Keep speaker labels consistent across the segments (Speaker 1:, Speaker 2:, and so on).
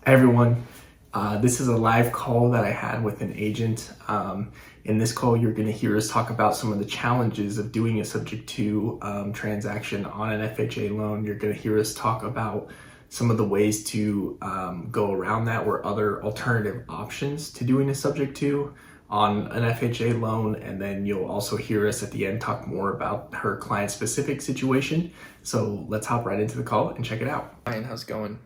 Speaker 1: Hey everyone, this is a live call that I had with an agent. In this call, you're going to hear us talk about some of the challenges of doing a subject to transaction on an FHA loan. You're going to hear us talk about some of the ways to go around that or other alternative options to doing a subject to on an FHA loan. And then you'll also hear us at the end talk more about her client specific situation. So let's hop right into the call and check it out. Ryan, how's it going?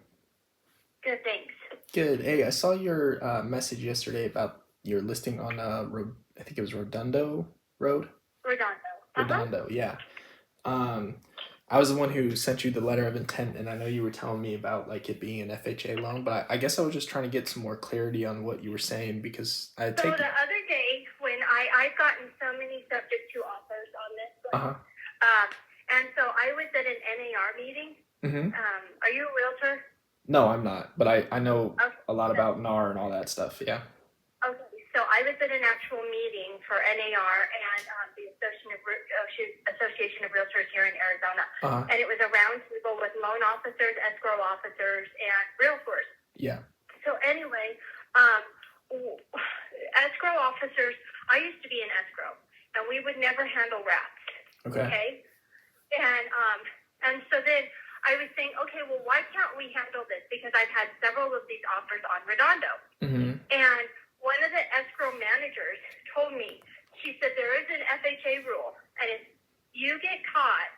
Speaker 2: Good, thanks.
Speaker 1: Good. Hey, I saw your message yesterday about your listing on I think it was Redondo Road.
Speaker 2: Redondo. Uh-huh.
Speaker 1: Redondo, yeah. Um, I was the one who sent you the letter of intent, and I know you were telling me about like it being an FHA loan, but I guess I was just trying to get some more clarity on what you were saying because I
Speaker 2: So
Speaker 1: take.
Speaker 2: the other day when I've gotten so many subject to offers on this one,
Speaker 1: Uh-huh.
Speaker 2: and so I was at an NAR meeting.
Speaker 1: Mm-hmm.
Speaker 2: Are you a realtor?
Speaker 1: No, I'm not, but I know
Speaker 2: Okay.
Speaker 1: a lot about NAR and all that stuff. Yeah.
Speaker 2: Okay. So I was at an actual meeting for NAR and the Association of Realtors here in Arizona,
Speaker 1: Uh-huh.
Speaker 2: and it was a round table with loan officers, escrow officers, and realtors.
Speaker 1: Yeah.
Speaker 2: So anyway, um, escrow officers, I used to be an escrow, and we would never handle wraps.
Speaker 1: Okay.
Speaker 2: Okay, and so then I was saying, okay, well, why can't we handle this? Because I've had several of these offers on Redondo,
Speaker 1: Mm-hmm.
Speaker 2: and one of the escrow managers told me, she said there is an FHA rule, and if you get caught,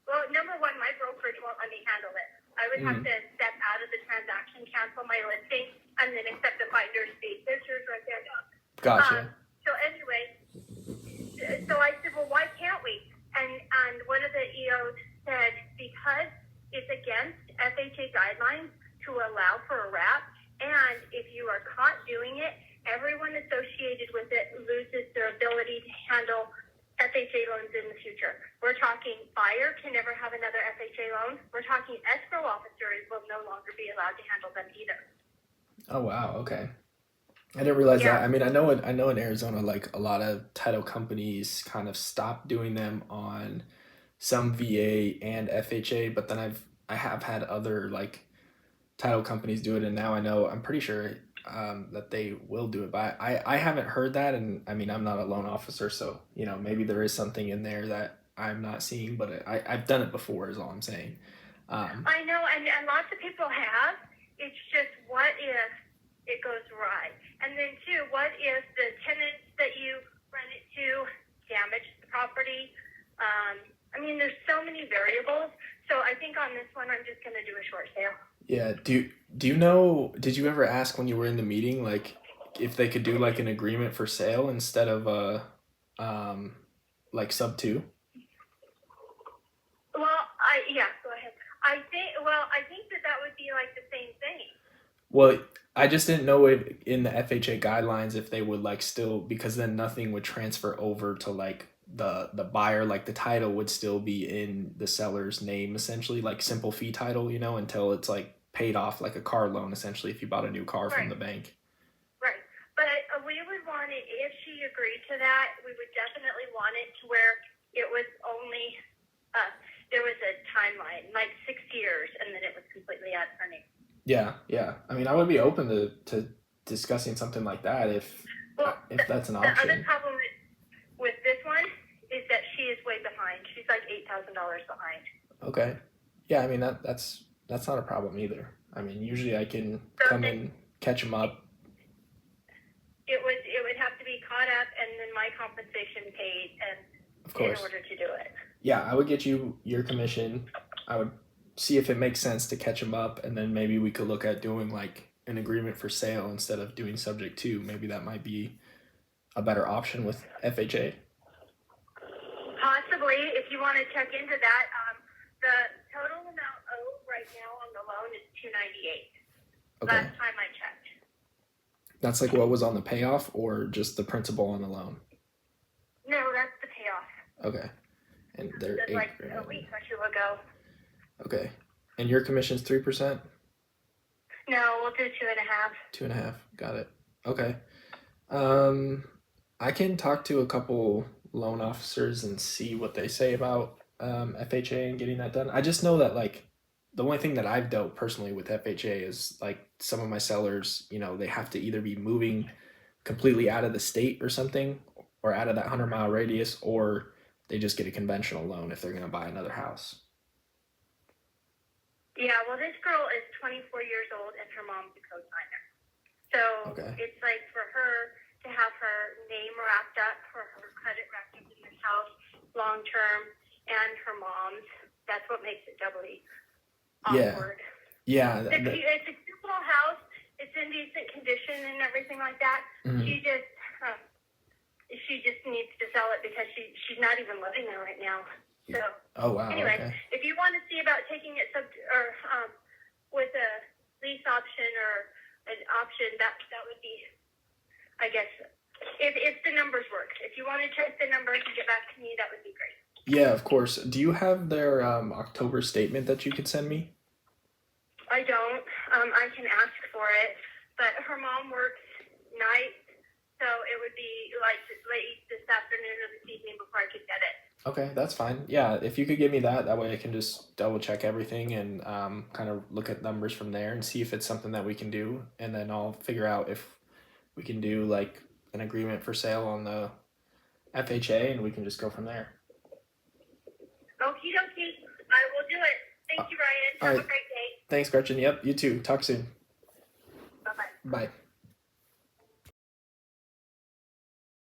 Speaker 2: well, number one, my brokerage won't let me handle it. I would have to step out of the transaction, cancel my listing, and then accept the finder's fee. There's yours right there, Doc.
Speaker 1: Gotcha.
Speaker 2: So anyway, so I said, well, why can't we? And one of the EOs said, because it's against FHA guidelines to allow for a wrap, and if you are caught doing it, everyone associated with it loses their ability to handle FHA loans in the future. We're talking buyer can never have another FHA loan. We're talking escrow officers will no longer be allowed to handle them either.
Speaker 1: Oh wow. Okay. I didn't realize that.
Speaker 2: Yeah.
Speaker 1: I mean, I know in Arizona, like a lot of title companies kind of stopped doing them on some VA and FHA, but then I have had other like title companies do it, and now I know I'm pretty sure that they will do it. But I haven't heard that, and I mean I'm not a loan officer, so you know maybe there is something in there that I'm not seeing, but I've done it before, is all I'm saying. Um,
Speaker 2: I know, and lots of people have. It's just what if it goes right? And then too, what if the tenants that you rent it to damage the property? I mean, there's so many variables. So I think on this one, I'm just going to do a short sale.
Speaker 1: yeah. Do you know? Did you ever ask when you were in the meeting, like if they could do like an agreement for sale instead of um, like sub two?
Speaker 2: Well, yeah, go ahead. I think that would be like the same thing.
Speaker 1: Well, I just didn't know if in the FHA guidelines if they would like still, because then nothing would transfer over to like the buyer, like the title would still be in the seller's name essentially, like simple fee title, you know, until it's like paid off like a car loan essentially if you bought a new car from
Speaker 2: Right,
Speaker 1: the bank.
Speaker 2: right. But we would want it, if she agreed to that, we would definitely want it to where it was only, uh, there was a timeline, like 6 years, and then it was completely out of her name.
Speaker 1: Yeah, yeah. I mean, I would be open to discussing something like that
Speaker 2: Well,
Speaker 1: if that's an
Speaker 2: the other
Speaker 1: option.
Speaker 2: problem with this one is that she is way behind. She's like $8,000 behind.
Speaker 1: Okay. Yeah, I mean that's not a problem either. I mean, usually I can
Speaker 2: So
Speaker 1: come
Speaker 2: then
Speaker 1: in, catch them up.
Speaker 2: it would have to be caught up and then my compensation paid and
Speaker 1: Of
Speaker 2: in
Speaker 1: course.
Speaker 2: order to do it.
Speaker 1: Yeah, I would get you your commission. I would see if it makes sense to catch them up, and then maybe we could look at doing like an agreement for sale instead of doing subject to. Maybe that might be a better option with FHA.
Speaker 2: Possibly, if you want to check into that, the total amount owed right now on the loan is 298.
Speaker 1: Okay,
Speaker 2: Last time I checked.
Speaker 1: that's like what was on the payoff, or just the principal on the loan.
Speaker 2: No, that's the payoff.
Speaker 1: Okay, and they're
Speaker 2: That's
Speaker 1: eight
Speaker 2: like a
Speaker 1: grand.
Speaker 2: week or two ago.
Speaker 1: Okay, and your commission's 3%,
Speaker 2: No, we'll do two and a half.
Speaker 1: 2.5. Got it. Okay. Um, I can talk to a couple loan officers and see what they say about FHA and getting that done. I just know that like the only thing that I've dealt personally with FHA is like some of my sellers, they have to either be moving completely out of the state or something, or out of that 100-mile radius, or they just get a conventional loan if they're going to buy another house.
Speaker 2: Yeah, well, this girl is 24 years old and her mom's a co-signer. So
Speaker 1: Okay.
Speaker 2: it's like for her to have her name wrapped up, for her credit wrapped up in this house long term, and her mom's, that's what makes it doubly awkward.
Speaker 1: Yeah.
Speaker 2: It's a cute little house. It's in decent condition and everything like that.
Speaker 1: Mhm.
Speaker 2: She just needs to sell it because she's not even living there right now. So
Speaker 1: Oh wow.
Speaker 2: anyway,
Speaker 1: Okay.
Speaker 2: if you want to see about taking it with a lease option or an option, that would be, I guess, if the numbers work. If you want to check the numbers and get back to me, that would be great.
Speaker 1: Yeah, of course. Do you have their October statement that you could send me?
Speaker 2: I don't. I can ask for it, but her mom works nights, so it would be like late this afternoon or this evening before I could get it.
Speaker 1: Okay, that's fine. Yeah, if you could give me that way I can just double check everything and kind of look at numbers from there and see if it's something that we can do, and then I'll figure out if we can do like an agreement for sale on the FHA, and we can just go from there.
Speaker 2: Okie dokie. I will do it. Thank you, Ryan. Have a great day.
Speaker 1: Thanks, Gretchen. Yep, you too. Talk soon.
Speaker 2: Bye-bye.
Speaker 1: Bye.